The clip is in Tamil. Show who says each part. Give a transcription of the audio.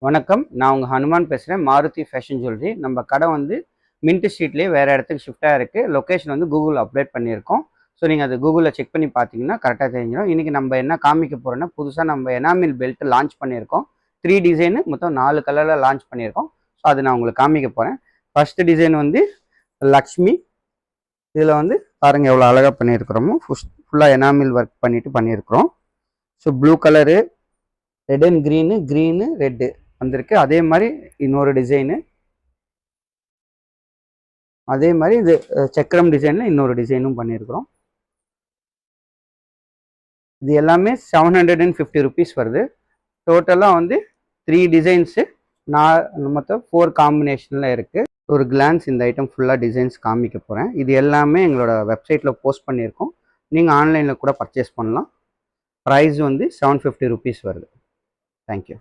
Speaker 1: வணக்கம். நான் உங்கள் ஹனுமான் பேசுகிறேன். Maruti fashion jewellery. நம்ம கடை வந்து மின்ட் ஸ்ட்ரீட்லேயே வேறு இடத்துக்கு ஷிஃப்டாக இருக்குது. லொக்கேஷன் வந்து கூகுளில் அப்டேட் பண்ணியிருக்கோம். ஸோ நீங்கள் அது கூகுளில் செக் பண்ணி பார்த்தீங்கன்னா கரெக்டாக தெரிஞ்சிடும். இன்றைக்கி நம்ம என்ன காமிக்க போகிறோன்னா, புதுசாக நம்ம எனாமில் பெல்ட் லான்ச் பண்ணியிருக்கோம். 3 டிசைனு மொத்தம் 4 கலரில் லான்ச் பண்ணியிருக்கோம். ஸோ அது நான் உங்களுக்கு காமிக்க போகிறேன். ஃபஸ்ட்டு டிசைன் வந்து லக்ஷ்மி. இதில் வந்து பாருங்கள் எவ்வளோ அழகாக பண்ணியிருக்கிறோமோ. ஃபுல்லாக எனாமில் ஒர்க் பண்ணியிருக்கிறோம். So blue colour, red and green red வந்திருக்கு. அதே மாதிரி இன்னொரு டிசைனு, அதே மாதிரி இது சக்கரம் டிசைனில் இன்னொரு டிசைனும் பண்ணியிருக்கிறோம். இது எல்லாமே 750 ருபீஸ் வருது. டோட்டலாக வந்து 3 டிசைன்ஸு மொத்தம் 4 காம்பினேஷனில் இருக்குது. ஒரு கிளான்ஸ் இந்த ஐட்டம் ஃபுல்லாக டிசைன்ஸ் காமிக்க போகிறேன். இது எல்லாமே எங்களோட வெப்சைட்டில் போஸ்ட் பண்ணியிருக்கோம். நீங்கள் ஆன்லைனில் கூட பர்ச்சேஸ் பண்ணலாம். ப்ரைஸ் வந்து 750 ருபீஸ் வருது. தேங்க்யூ.